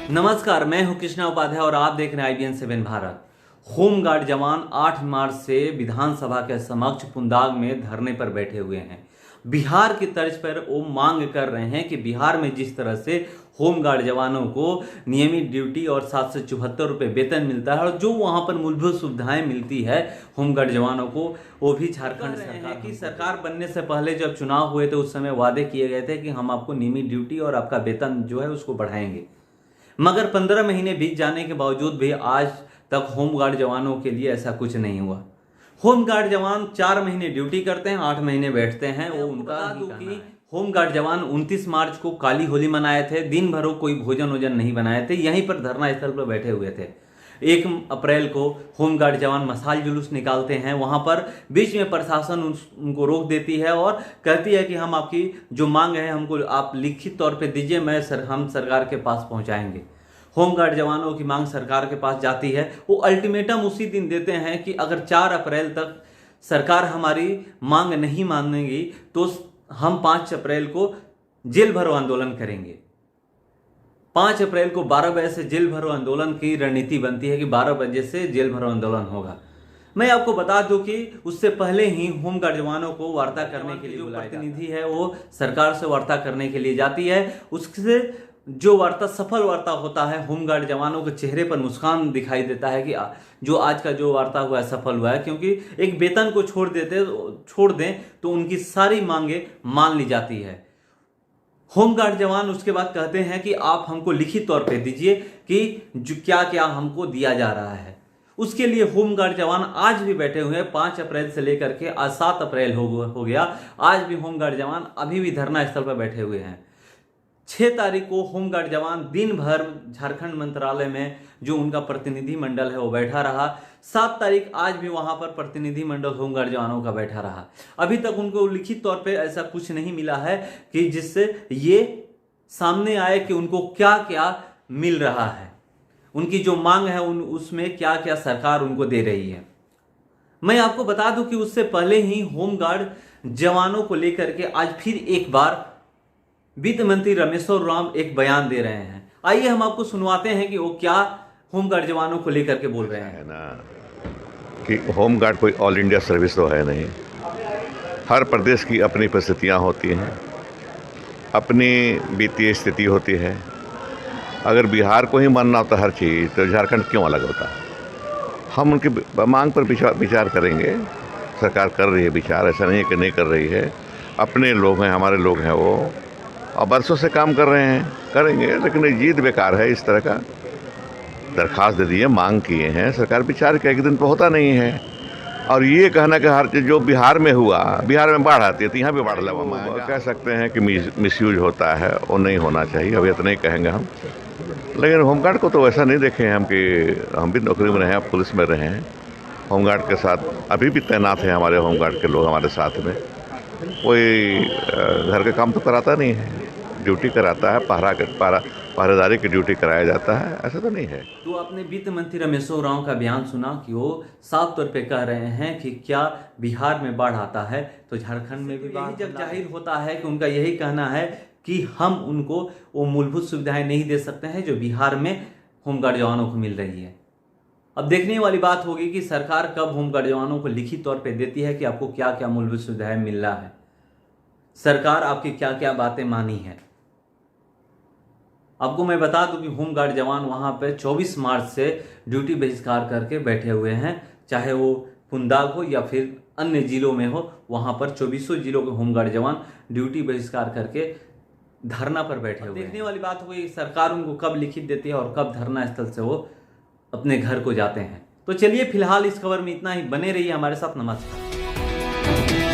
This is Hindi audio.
नमस्कार, मैं हूं कृष्णा उपाध्याय और आप देख रहे हैं IBN 7 भारत। होमगार्ड जवान 8 मार्च से विधानसभा के समक्ष पुंदाग में धरने पर बैठे हुए हैं। बिहार की तर्ज पर वो मांग कर रहे हैं कि बिहार में जिस तरह से होमगार्ड जवानों को नियमित ड्यूटी और 774 रुपये वेतन मिलता है और जो वहां पर मूलभूत सुविधाएं मिलती है होमगार्ड जवानों को, वो भी झारखंड सरकार की सरकार बनने से पहले जब चुनाव हुए थे उस समय वादे किए गए थे कि हम आपको नियमित ड्यूटी और आपका वेतन जो है उसको बढ़ाएंगे। मगर 15 महीने बीत जाने के बावजूद भी आज तक होमगार्ड जवानों के लिए ऐसा कुछ नहीं हुआ। होमगार्ड जवान 4 महीने ड्यूटी करते हैं, 8 महीने बैठते हैं। वो उनका कि होमगार्ड जवान 29 मार्च को काली होली मनाए थे, दिन भर कोई भोजन वोजन नहीं बनाए थे, यहीं पर धरना स्थल पर बैठे हुए थे। 1 अप्रैल को होमगार्ड जवान मशाल जुलूस निकालते हैं, वहां पर बीच में प्रशासन उनको रोक देती है और कहती है कि हम आपकी जो मांग है हमको आप लिखित तौर पे दीजिए, हम सरकार के पास पहुंचाएंगे। होमगार्ड जवानों की मांग सरकार के पास जाती है। वो अल्टीमेटम उसी दिन देते हैं कि अगर 4 अप्रैल तक सरकार हमारी मांग नहीं मानेगी तो हम 5 अप्रैल को जेल भरो आंदोलन करेंगे। 5 अप्रैल को 12 बजे से जेल भरो आंदोलन की रणनीति बनती है कि 12 बजे से जेल भरो आंदोलन होगा। मैं आपको बता दूं कि उससे पहले ही होमगार्ड जवानों को वार्ता करने के लिए जो प्रतिनिधि है वो सरकार से वार्ता करने के लिए जाती है। उससे जो वार्ता सफल वार्ता होता है, होमगार्ड जवानों के चेहरे पर मुस्कान दिखाई देता है कि जो आज का जो वार्ता हुआ है सफल हुआ है, क्योंकि एक वेतन को छोड़ दें तो उनकी सारी मांगे मान ली जाती है। होमगार्ड जवान उसके बाद कहते हैं कि आप हमको लिखित तौर पे दीजिए कि जो क्या क्या हमको दिया जा रहा है। उसके लिए होमगार्ड जवान आज भी बैठे हुए हैं। 5 अप्रैल से लेकर के आज 7 अप्रैल हो गया, आज भी होमगार्ड जवान अभी भी धरना स्थल पर बैठे हुए हैं। 6 तारीख को होमगार्ड जवान दिन भर झारखंड मंत्रालय में जो उनका प्रतिनिधि मंडल है वो बैठा रहा। 7 तारीख आज भी वहां पर प्रतिनिधि मंडल होमगार्ड जवानों का बैठा रहा। अभी तक उनको लिखित तौर पे ऐसा कुछ नहीं मिला है कि जिससे ये सामने आए कि उनको क्या क्या मिल रहा है, उनकी जो मांग है उसमें क्या क्या सरकार उनको दे रही है। मैं आपको बता दूं कि उससे पहले ही होमगार्ड जवानों को लेकर के आज फिर एक बार वित्त मंत्री रामेश्वर उरांव एक बयान दे रहे हैं। आइए हम आपको सुनवाते हैं कि वो क्या होमगार्ड जवानों को लेकर के बोल रहे हैं। है ना कि होमगार्ड कोई ऑल इंडिया सर्विस तो है नहीं। हर प्रदेश की अपनी परिस्थितियां होती हैं, अपनी वित्तीय स्थिति होती है। अगर बिहार को ही मानना होता हर चीज़ तो झारखंड क्यों अलग होता। हम उनकी मांग पर विचार करेंगे। सरकार कर रही है विचार, ऐसा नहीं है कि नहीं कर रही है। अपने लोग हैं, हमारे लोग हैं वो, और बरसों से काम कर रहे हैं, करेंगे। लेकिन जीत बेकार है। इस तरह का दरखास्त दे दिए, मांग किए हैं, सरकार विचार का एक दिन तो होता नहीं है। और ये कहना कि हर जो बिहार में हुआ, बिहार में बाढ़ आती है तो यहाँ भी बाढ़ लगा, कह सकते हैं कि मिसयूज होता है, वो नहीं होना चाहिए। अभी इतना ही कहेंगे हम। लेकिन होमगार्ड को तो ऐसा नहीं देखे हैं हम कि हम भी नौकरी में रहे हैं, पुलिस में रहे हैं। होमगार्ड के साथ अभी भी तैनात हैं हमारे होमगार्ड के लोग हमारे साथ में। कोई घर के काम तो कराता नहीं है, ड्यूटी कराता है, पहरेदारी की ड्यूटी कराया जाता है, ऐसा तो नहीं है। तो आपने वित्त मंत्री रामेश्वर उरांव का बयान सुना कि वो साफ तौर पे कह रहे हैं कि क्या बिहार में बाढ़ आता है तो झारखंड में भी बाढ़। जब जाहिर होता है कि उनका यही कहना है कि हम उनको वो मूलभूत सुविधाएं नहीं दे सकते हैं जो बिहार में होमगार्ड जवानों को मिल रही है। अब देखने वाली बात होगी कि सरकार कब होमगार्ड जवानों को लिखित तौर पे देती है कि आपको क्या क्या मूलभूत सुविधाएं मिल रहा है, सरकार आपकी क्या क्या बातें मानी है। आपको मैं बता दूं कि होमगार्ड जवान वहां पे 24 मार्च से ड्यूटी बहिष्कार करके बैठे हुए हैं, चाहे वो पुंदाग हो या फिर अन्य जिलों में हो। वहां पर 24 जिलों के होमगार्ड जवान ड्यूटी बहिष्कार करके धरना पर बैठे हुए हैं। देखने वाली बात होगी सरकार उनको कब लिखित देती है और कब धरना स्थल से वो अपने घर को जाते हैं। तो चलिए फिलहाल इस खबर में इतना ही। बने रहिए हमारे साथ। नमस्कार।